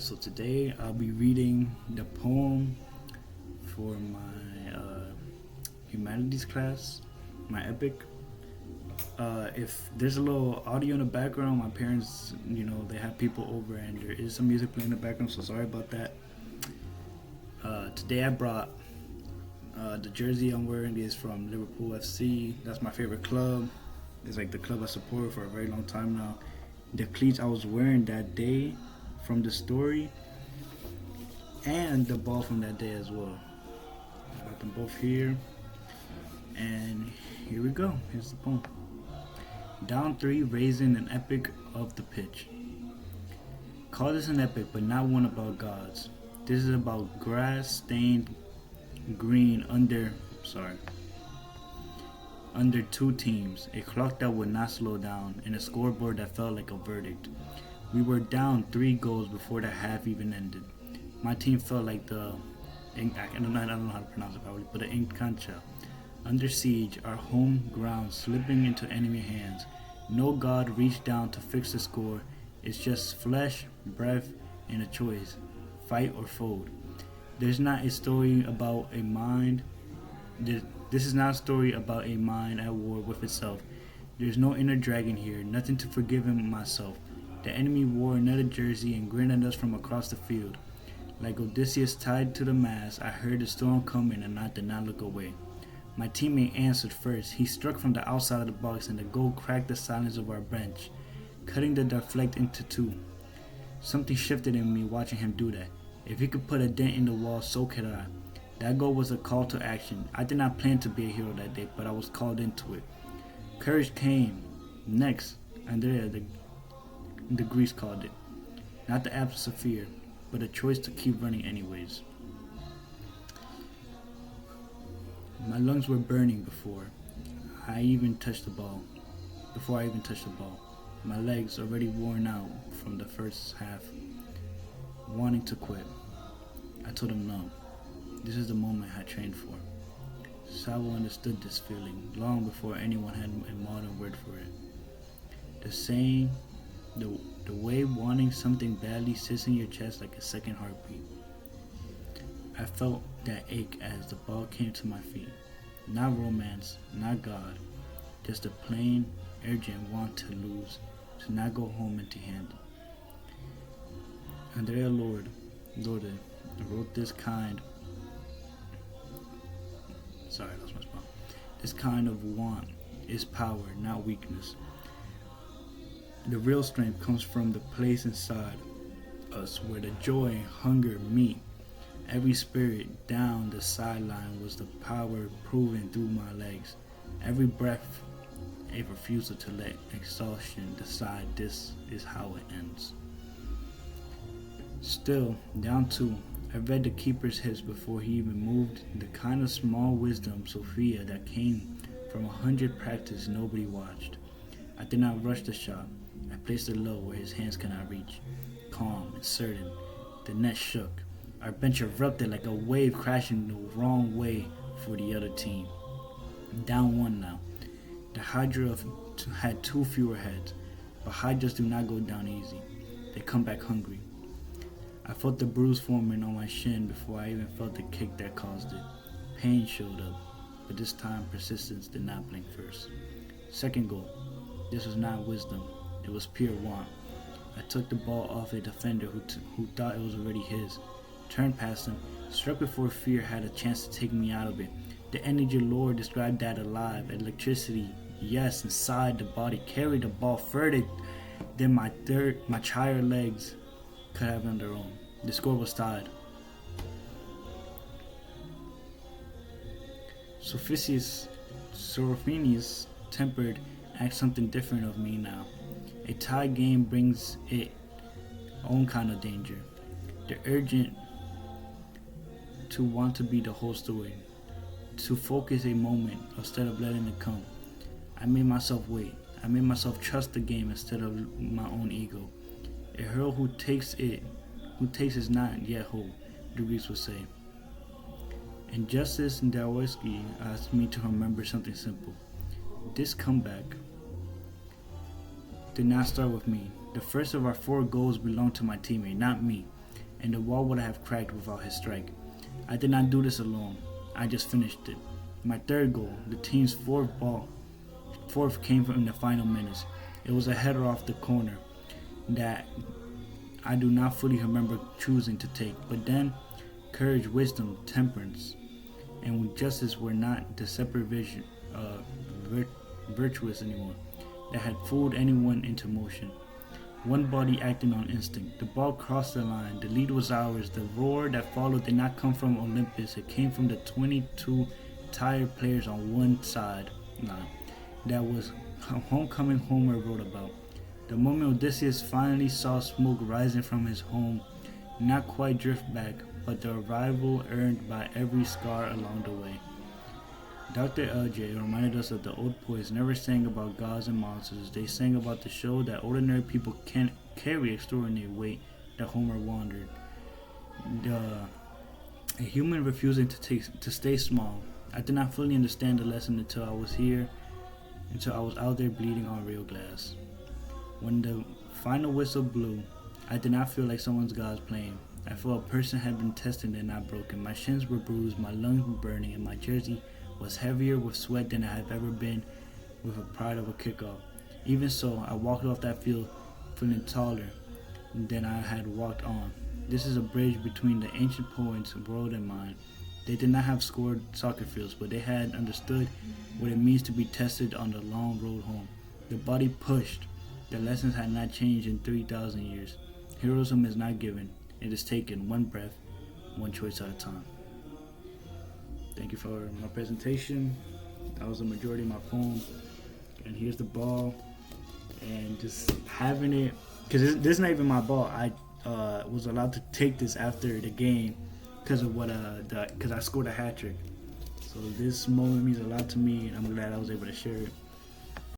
So today I'll be reading the poem for my humanities class, my epic. If there's a little audio in the background, my parents, they have people over and there is some music playing in the background, so sorry about that. Today I brought the jersey I'm wearing is from Liverpool FC. That's my favorite club. It's like the club I support for a very long time now. The cleats I was wearing that day from the story and the ball from that day as well. I got them both here. And here we go. Here's the poem. Down 3, raising an epic of the pitch. Call this an epic, but not one about gods. This is about grass stained green under two teams, a clock that would not slow down, and a scoreboard that felt like a verdict. We were down 3 goals before the half even ended. My team felt like I don't know how to pronounce it probably, but the Encancha. Under siege, our home ground slipping into enemy hands. No god reached down to fix the score. It's just flesh, breath, and a choice. Fight or fold. There's not a story about a mind. This is not a story about a mind at war with itself. There's no inner dragon here, nothing to forgive him myself. The enemy wore another jersey and grinned at us from across the field. Like Odysseus tied to the mast, I heard the storm coming and I did not look away. My teammate answered first. He struck from the outside of the box and the goal cracked the silence of our bench, cutting the deflect into 2. Something shifted in me watching him do that. If he could put a dent in the wall, so could I. That goal was a call to action. I did not plan to be a hero that day, but I was called into it. Courage came next, and there the Greeks called it. Not the absence of fear, but a choice to keep running anyways. My lungs were burning before I even touched the ball. My legs already worn out from the first half, wanting to quit. I told him no. This is the moment I trained for. Savo understood this feeling long before anyone had a modern word for it. The saying, the way wanting something badly sits in your chest like a second heartbeat. I felt that ache as the ball came to my feet. Not romance, not God, just a plain, urgent want to lose, to not go home empty-handed. Andrea Lorde wrote this kind of want is power, not weakness. The real strength comes from the place inside us where the joy and hunger meet. Every spirit down the sideline was the power proven through my legs. Every breath, a refusal to let exhaustion decide this is how it ends. Still, down 2, I read the keeper's hips before he even moved, the kind of small wisdom, Sophia, that came from 100 practice nobody watched. I did not rush the shot. I placed it low where his hands cannot reach. Calm and certain, the net shook. Our bench erupted like a wave crashing the wrong way for the other team. Down 1 now. The Hydra had 2 fewer heads, but Hydras do not go down easy. They come back hungry. I felt the bruise forming on my shin before I even felt the kick that caused it. Pain showed up, but this time persistence did not blink first. Second goal. This was not wisdom. It was pure want. I took the ball off a defender who thought it was already his. Turned past him, struck before fear had a chance to take me out of it. The energy Lord described that alive. Electricity, yes, inside the body, carried the ball further than my tired legs could have on their own. The score was tied. Seraphinius tempered acts something different of me now. A tie game brings its own kind of danger. The urgent to want to be the whole story, to focus a moment instead of letting it come. I made myself wait. I made myself trust the game instead of my own ego. A hero who takes is not yet whole, the Greeks would say. And Justice Dawoski asked me to remember something simple. This comeback did not start with me. The first of our 4 goals belonged to my teammate, not me. and the wall would have cracked without his strike. I did not do this alone. I just finished it. My third goal, the team's fourth came from the final minutes. It was a header off the corner that I do not fully remember choosing to take, but then courage, wisdom, temperance, and justice were not the separate virtuous anymore that had fooled anyone into motion. One body acting on instinct. The ball crossed the line. The lead was ours. The roar that followed did not come from Olympus. It came from the 22 tired players on one side. That was homecoming Homer wrote about. The moment Odysseus finally saw smoke rising from his home, not quite drift back, but the arrival earned by every scar along the way. Dr. LJ reminded us that the old poets never sang about gods and monsters. They sang about the show that ordinary people can carry extraordinary weight that Homer wandered. A human refusing to stay small. I did not fully understand the lesson until I was out there bleeding on real glass. When the final whistle blew, I did not feel like someone's God's playing. I felt a person had been tested and not broken. My shins were bruised, my lungs were burning, and my jersey was heavier with sweat than I have ever been with the pride of a kickoff. Even so, I walked off that field feeling taller than I had walked on. This is a bridge between the ancient poets' world and mine. They did not have scored soccer fields, but they had understood what it means to be tested on the long road home. The body pushed. The lessons had not changed in 3,000 years. Heroism is not given. It is taken one breath, one choice at a time. Thank you for my presentation. That was the majority of my poem. And here's the ball. And just having it, because this is not even my ball. I was allowed to take this after the game because of because I scored a hat trick. So this moment means a lot to me, and I'm glad I was able to share it.